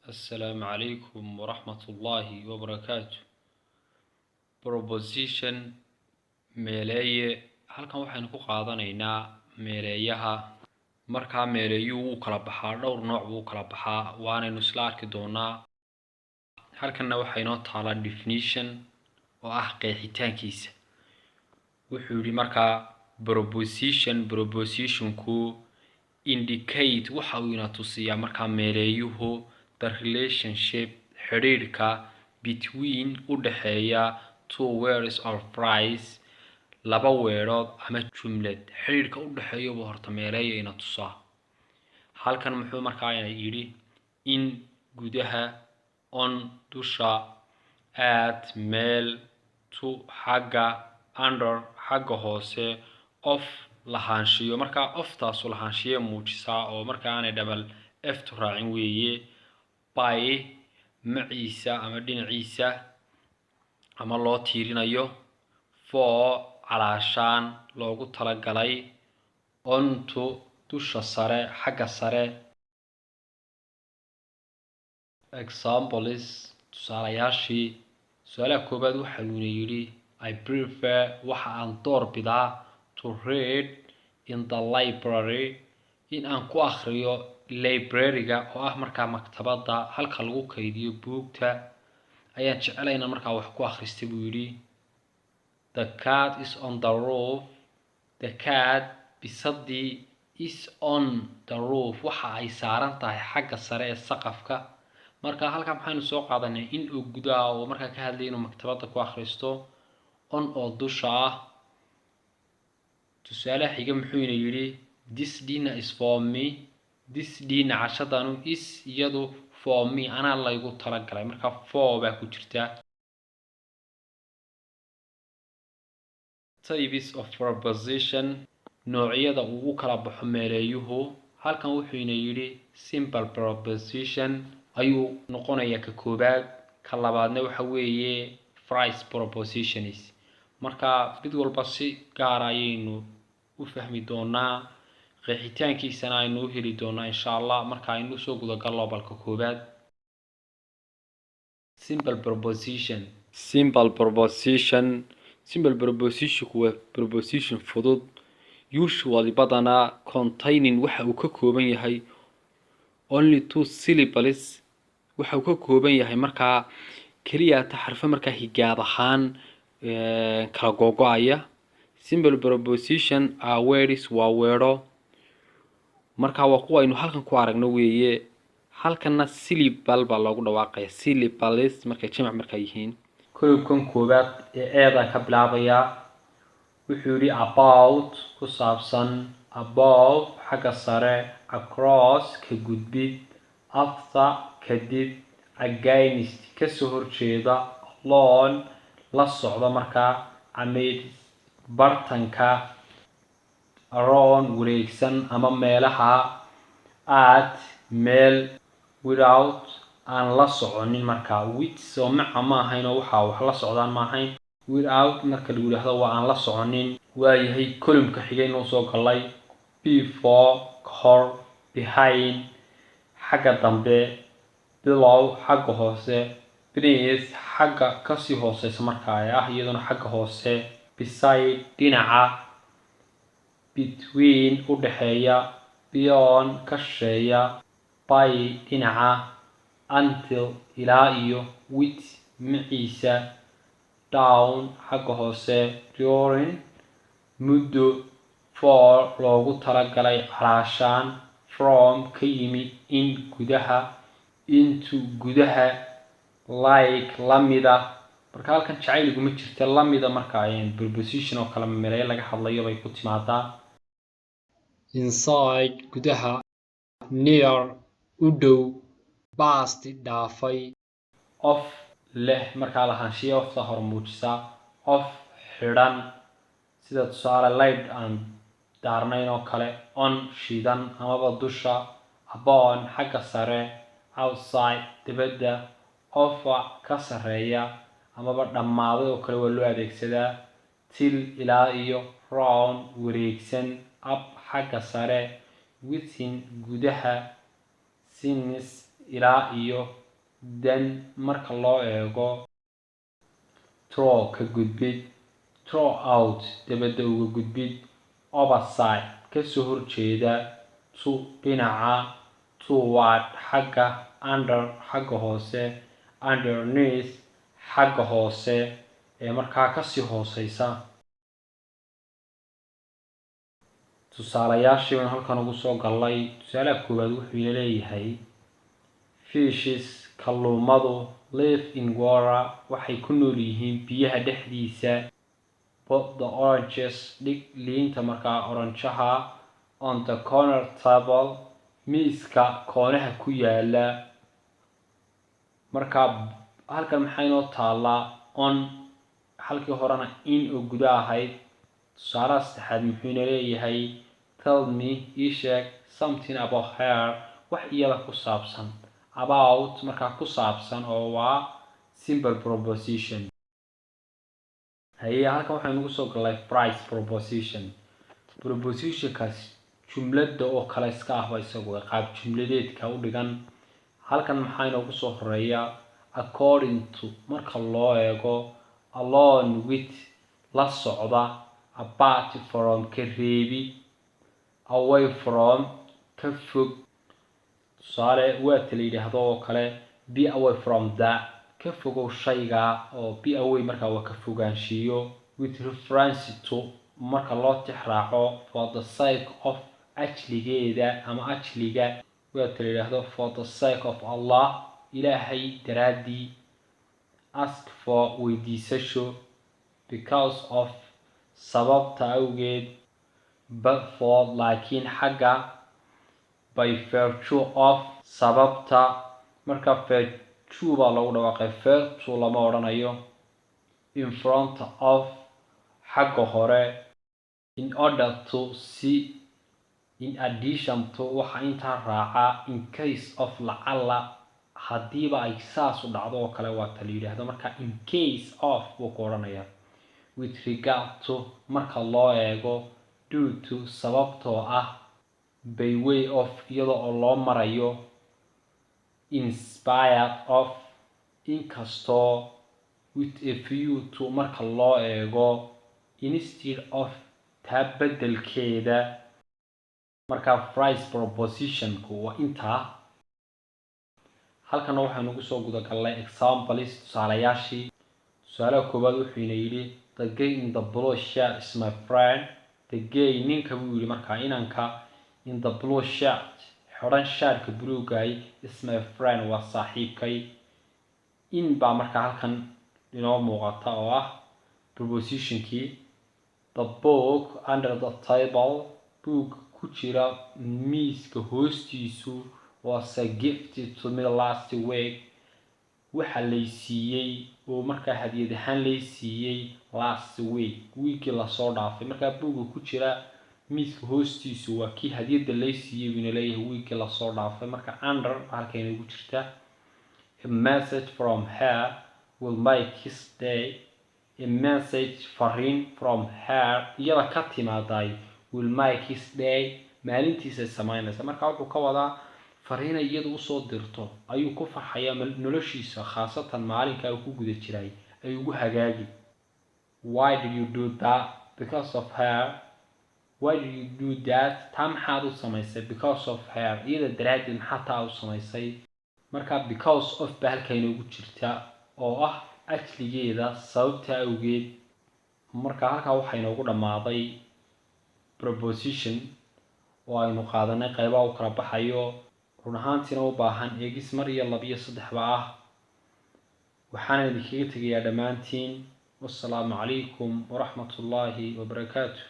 السلام عليكم ورحمة الله وبركاته. Proposition meeleeye halkan waxaynu ku qaadanaynaa meeleeyaha markaa meeleeyuhu wuu kala baxaa dhowr nooc buu kala baxaa waanaynu isla arki doonaa. halkanna waxay noo taala definition oo ah qeexitaankiisa. wuxuu yidhi markaa propositionku indicate waxa uu ina tusiyaa markaa meeleeyuhu the relationship xiriirka between u dhaxeeya two words or phrase laba weerood ama jumlad xiriirka u dhaxeeya buu horta meeleeya ina tusaa. halkan muxuu markaa yidhi in gudaha, on dusha, at meel, to xagga, under xagga hoose, of lahaanshiyo markaa oftaasu lahaanshiye muujisaa oo markaa aanay double f tu raacin weeye. by maciisa ama dhinaciisa ama loo tiirinayo. for calaashaan loogu talagalay. onto dusha sare xagga sare. examples tusaalayaashii. su-aalaha koobaad waxaanu yidhi I prefer waxa aan door bidaa to read in the library in aan ku akhriyo library-ga oo ah markaa maktabadda halka lagu kaydiyo buugta ayaan jecelaynaa markaa wax ku akhristay buu yidhi. the cat is on the roof. the cat bisadii is on the roof waxa ay saaran tahay xagga sare ee saqafka. marka halkaa maxaynu soo qaadanay in uu gudaha oo markaa ka hadlay inuu maktabadda ku akhristo. on oo dusha ah. tusaalaha xiga muxuu ina yidhi this dinner is for me. this dinner cashadanu is iyadu for me anaa laygu talagalay markaa for baa ku jirta. types of proposition noocyada uu u kala baxo meeleeyuhu. halkan wuxuu ina yidhi simple proposition ayuu noqonayaa ka koobaad. ka labaadna waxa weeye phrase propositions. markaa mid walba si gaara ayaynu u fahmi doonaa qeexitaankiisana aynu u heli doonaa insha allah marka aynu soo gudagalno balka koobaad. simple proposition. simple propositionku waa proposition fudud usually badanaa containing waxa uu ka kooban yahay only two syllables. waxa uu ka kooban yahay markaa keliya xarfo markaa higaad ahaan kala googo'aya. simple proposition are words waa weero markaa waa kuwa aynu halkan ku aragno weeye. halkanna syllable baa loogu dhawaaqaya syllables markay jamac markaa yihiin. kolobkan koobaad ee eeda ka bilaabaya wuxuu yidhi about ku saabsan, above xagga sare, across ka gudbid, after kadib, against kasoo horjeeda, alone la socda markaa, amid bartanka, around wareegsan ama meelaha, at meel, without aan la soconin markaa, with soo maca ma ahayn oo waxaa wax la socdaan ma ahayn. without marka lagu yidhaahdo waa aan la soconin. waayahay kolumka xigay noo soo galay. before ka hor, behind xagga dambe, below xagga hoose, beneath xagga kasii hooseysa markaa ah iyaduna xagga hoose, beside dhinaca, between u dhaxeeya, beyond ka shisheeya, by dhinaca, until ilaa iyo, with maciisa, down xagga hoose, during muddo, for loogu talagalay calaashaan, from ka yimid, in gudaha, into gudaha, like lamida. marka halkan jacaylguma jirta lamida markaa proposition oo kale meeleeya laga hadlayo bay ku timaadaa. inside gudaha, near u dhow, past dhaafay, of leh markaa lahaanshiya ofta hor muujisaa, of xidhan sida tusaale light aan daarnayn oo kale, on shidan amaba dusha, upon xagga sare, outside dibadda, over ka sareeya amaba dhammaaday oo kale waa loo adeegsadaa, till ilaa iyo, round wareegsan, up xagga sare, within gudaha, since ilaa iyo then marka loo eego throw ka gudbid throw out dabadda uga gudbid opposite kasoo horjeeda to dhinaca toward xagga under xagga hoose underneath xagga hoose ee markaa kasii hooseysa tusaalayaashii baan halkan ugu soo galnay tusaalaha koowaad wuxuu ila leeyahay fishes kalluumadu live in water waxay ku nool yihiin biyaha dhexdiisa put the oranges dhig liinta markaa oranjaha on the corner table miiska koonaha ku yaala markaa halkan maxaa inoo taallaa on halkii horena in oo guda ahayd tusaalaha saddexaad muxuu ina leeyahay tell me ii sheeg something about her wax iyada ku saabsan about markaa ku saabsan oo waa simple proposition haye halkan waxaan ugu soo galnay price propositionkaas jumladda oo kale iska ahba isagu qaab jumladeedka u dhigan halkan maxaa inoogu soo horeeya according to marka loo eego alone with la socda apart from ka reebi away from ka fog tusaale waata la yidhaahdo oo kale be away from that ka fogow shayga oo be away markaa waa ka fogaanshiyo with reference to marka loo tixraaco for the sake of ajligeeda ama ajliga waata la yidhaahdo for the sake of Allah ilaahay daraadii ask for weydiisasho because of sababta awgeed but for laakiin xagga by virtue of sababta marka virtue baa lagu dhawaaqay virtue lama odhanayo in front of xagga hore in order to see in addition to waxa intaa raaca in case of lacalla haddiiba ay saas u dhacdo oo kale waa la yidhaahdo marka in case of buu ku odhanaya with regard to marka loo eego due to sababtoo ah by way of iyadoo oo loo marayo inspired of inkastoo with a view to marka loo eego instead of taa beddelkeeda marka phrase propositionku waa intaa halkan waxaan ugu soo guda galnay examples tusaalayaashii tusaalaha koowaad wuxuu ina yidhi the gay in the blue shirt is my friend the gay ninka buu yidhi markaa inanka in the blue shirt xidhan shaarka buluugay is my friend waa saaxiibkay in baa markaa halkan inoo muuqata oo ah propositionkii the book under the table book ku jira miiska hoostiisu was a gift to me last week waxa lay siiyey oo markaa hadiyad ahaan lay siiyey last weekii lasoo dhaafay markaa buuga ku jira miiska hoostiisu waa kii hadiyadda lay siiyey buu leeyahay weekii lasoo dhaafay marka under halkayna ugu jirta a message from her will make his day a message fariin from her iyada ka timaaday will make his day maalintiisa samaynaysa marka wuxuu ka wadaa fariina iyadu usoo dirto ayuu ku farxayaa noloshiisa khaasatan maalinka uu ku guda jiray ay ugu hagaagi why did you do that because of her why did you do that taa maxaad u samaysay because of her iyada daraaddeed maxaa taa u samaysay marka because of ba halkayna ugu jirta oo ah ajligeeda sababta awgeed marka halkaa waxaa inoogu dhammaaday proposition oo aynu qaadanay qaybaha u kala baxayo run ahaantiina u baahan eegis mar iyo laba iyo saddexba ah waxaana idinkaga tegayaa dhammaantiin wassalaamu calaykum waraxmatullaahi wabarakaatuh